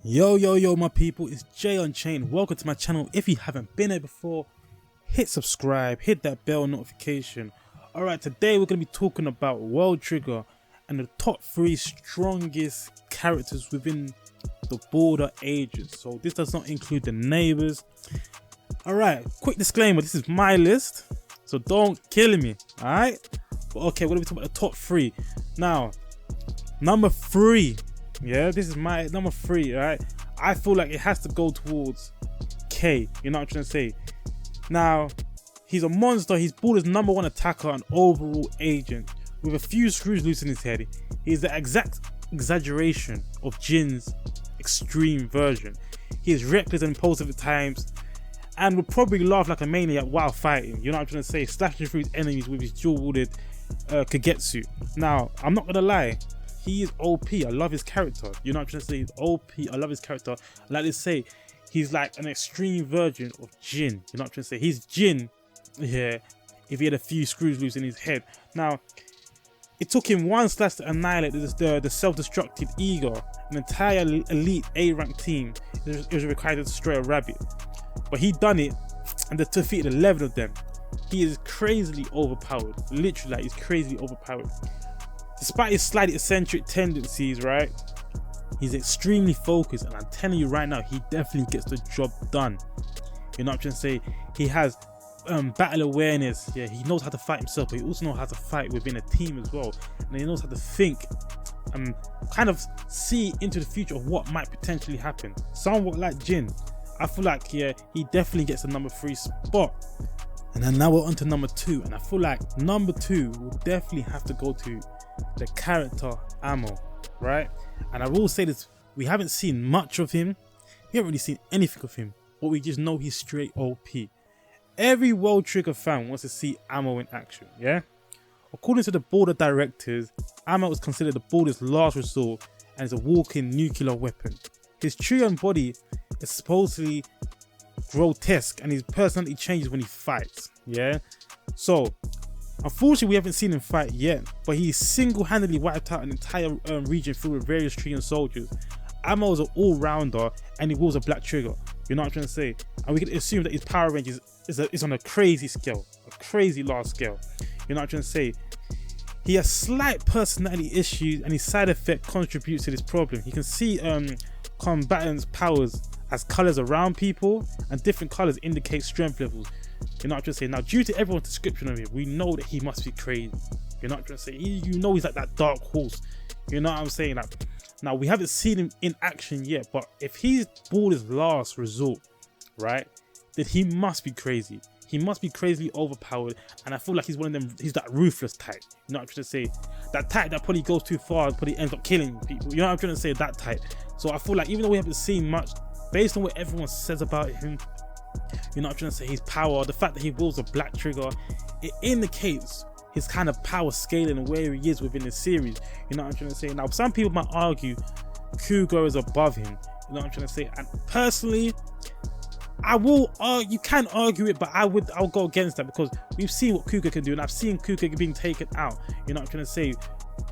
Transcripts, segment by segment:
Yo my people, it's Jay Unchained. Welcome to my channel. If you haven't been here before, hit subscribe, hit that bell notification. Alright, today we're going to be talking about World Trigger and the top 3 strongest characters within the border ages. So this does not include the neighbors. Alright, quick disclaimer, this is my list, so don't kill me, alright? But okay, we're going to be talking about the top 3. Now, number 3. Yeah, this is my number 3, right? I feel like it has to go towards K, you know what I'm trying to say? Now, he's a monster. He's Border's #1 attacker and overall agent. With a few screws loose in his head, he's the exact exaggeration of Jin's extreme version. He is reckless and impulsive at times, and would probably laugh like a maniac while fighting, you know what I'm trying to say? Slashing through his enemies with his dual-wielded Kagetsu. Now, I'm not gonna lie, he is OP. I love his character. You know what I'm trying to say? He's OP. I love his character. Like they say, he's like an extreme version of Jin. You know what I'm trying to say? He's Jin, yeah, if he had a few screws loose in his head. Now, it took him one slash to annihilate the self-destructive ego. An entire elite A-rank team. It was required to destroy a rabbit. But he done it and they defeated 11 of them. He is crazily overpowered. Literally, like, he's crazily overpowered. Despite his slightly eccentric tendencies, right, he's extremely focused, and I'm telling you right now, he definitely gets the job done. You know what I'm trying to say? He has battle awareness. Yeah, he knows how to fight himself, but he also knows how to fight within a team as well, and he knows how to think and kind of see into the future of what might potentially happen. Somewhat like Jin. I feel like, yeah, he definitely gets the number 3 spot. And then now we're on to number 2, and I feel like number 2 will definitely have to go to the character Ammo, right? And I will say this, we haven't seen much of him. We haven't really seen anything of him, but we just know he's straight OP. Every World Trigger fan wants to see Ammo in action, yeah? According to the border directors, Ammo is considered the border's last resort and is a walking nuclear weapon. His Trion body is supposedly grotesque and his personality changes when he fights, yeah? So, unfortunately, we haven't seen him fight yet, but he single-handedly wiped out an entire region filled with various Trion soldiers. Ammo is an all-rounder and he wields a black trigger, you know what I'm trying to say? And we can assume that his power range is on a crazy scale, a crazy large scale, you know what I'm trying to say? He has slight personality issues and his side effect contributes to this problem. He can see combatants' powers as colours around people, and different colours indicate strength levels. You know what I'm trying to say? Now, due to everyone's description of him, we know that he must be crazy. You know what I'm trying to say? You know he's like that dark horse. You know what I'm saying? Like, now, we haven't seen him in action yet, but if he's Border's last resort, right, then he must be crazy. He must be crazily overpowered, and I feel like he's one of them, he's that ruthless type. You know what I'm trying to say? That type that probably goes too far and probably ends up killing people. You know what I'm trying to say? That type. So I feel like even though we haven't seen much, based on what everyone says about him, you know what I'm trying to say, his power, the fact that he wields a black trigger, it indicates his kind of power scaling and where he is within the series. You know what I'm trying to say? Now, some people might argue Kuga is above him. You know what I'm trying to say? And personally, you can argue it, but I'll go against that, because we've seen what Kuga can do, and I've seen Kuga being taken out, you know what I'm trying to say,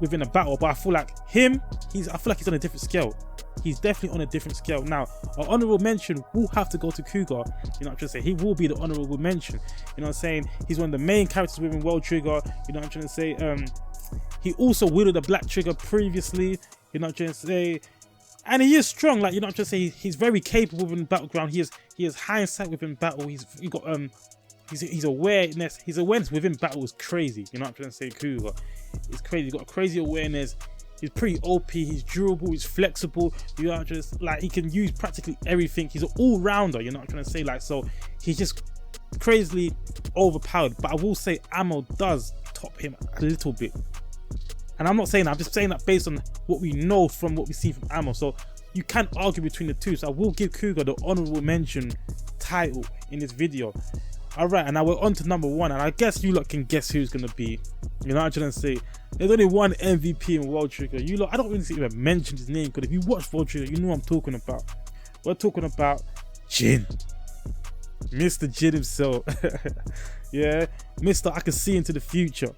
within a battle. But I feel like I feel like he's on a different scale. He's definitely on a different scale. Now, an honorable mention will have to go to Kuga. You know what I'm trying to say? He will be the honorable mention. You know what I'm saying? He's one of the main characters within World Trigger. You know what I'm trying to say? He also wielded a black trigger previously. You know what I'm trying to say? And he is strong. Like, you know what I'm trying to say? He's very capable within battleground. He has hindsight within battle. His awareness. His awareness within battle is crazy. You know what I'm trying to say? Kuga, it's crazy. He's got a crazy awareness. He's pretty OP, he's durable, he's flexible, you know, just like he can use practically everything. He's an all-rounder, you know what I'm trying to say? Like, so he's just crazily overpowered. But I will say Ammo does top him a little bit. And I'm not saying that, I'm just saying that based on what we know from what we see from Ammo. So you can argue between the two. So I will give Kuga the honorable mention title in this video. Alright, and now we're on to number 1, and I guess you lot can guess who's gonna be. You know what I'm trying to say? There's only one MVP in World Trigger. You lot, I don't really even mention his name, because if you watch World Trigger, you know what I'm talking about. We're talking about Jin. Mr. Jin himself. Yeah, Mr. I can see into the future.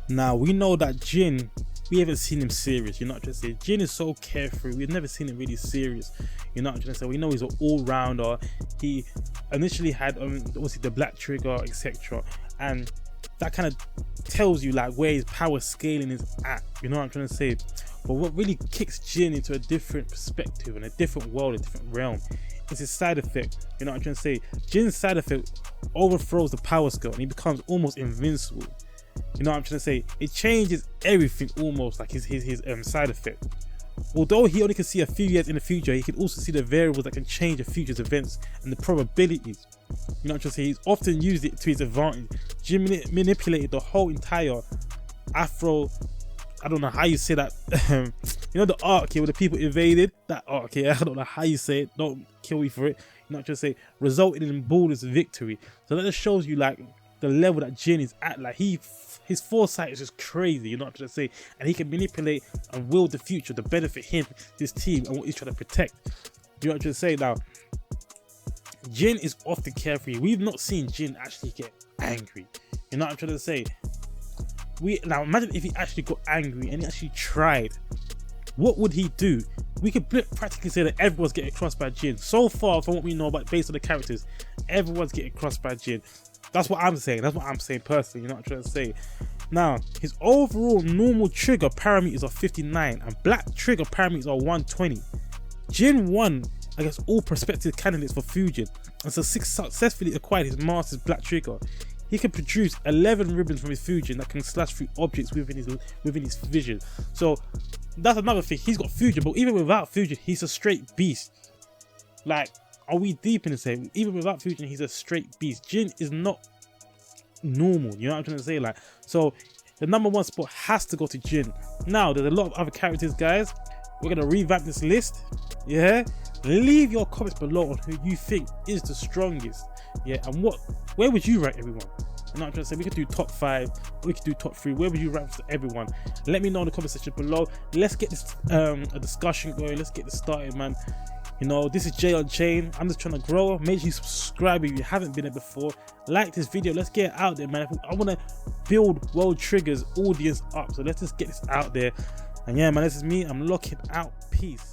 Now, we know that Jin we haven't seen him serious. You're not just saying Jin is so carefree. We've never seen him really serious. You're not just saying we know he's an all-rounder. He initially had obviously the black trigger, etc., and that kind of tells you like where his power scaling is at. You know what I'm trying to say? But what really kicks Jin into a different perspective and a different world, a different realm, is his side effect. You know what I'm trying to say? Jin's side effect overthrows the power scale and he becomes almost invincible. You know what I'm trying to say? It changes everything almost, like his side effect. Although he only can see a few years in the future, he can also see the variables that can change the future's events and the probabilities. You know what I'm trying to say? He's often used it to his advantage. Jin manipulated the whole entire Afro, I don't know how you say that, you know the arc here where the people invaded? That arc here, I don't know how you say it, don't kill me for it. You know what I'm trying to say? Resulted in Balder's victory. So that just shows you like the level that Jin is at. Like his foresight is just crazy, you know what I'm trying to say? And he can manipulate and will the future to benefit him, his team, and what he's trying to protect. You know what I'm trying to say? Now, Jin is often carefree. We've not seen Jin actually get angry. You know what I'm trying to say? Now imagine if he actually got angry and he actually tried. What would he do? We could practically say that everyone's getting crossed by Jin. So far from what we know about based on the characters, everyone's getting crossed by Jin. That's what I'm saying. That's what I'm saying personally. You know what I'm trying to say? Now, his overall normal trigger parameters are 59 and black trigger parameters are 120. Jin won against all prospective candidates for fusion and so successfully acquired his master's black trigger. He can produce 11 ribbons from his fusion that can slash through objects within his vision. So that's another thing. He's got fusion, but even without fusion, he's a straight beast. Like, are we deep in the same? Even without fusion, he's a straight beast. Jin is not normal. You know what I'm trying to say? Like, so the #1 spot has to go to Jin. Now, there's a lot of other characters, guys. We're gonna revamp this list. Yeah. Leave your comments below on who you think is the strongest. Yeah, and where would you rank everyone? You know what I'm trying to say? We could do top 5, or we could do top 3. Where would you rank for everyone? Let me know in the comment section below. Let's get this a discussion going. Let's get this started, man. You know, this is Unchained. I'm just trying to grow. Make sure you subscribe if you haven't been there before. Like this video. Let's get it out there, man. I want to build World Trigger's audience up. So let's just get this out there. And yeah, man, this is me. I'm locking out. Peace.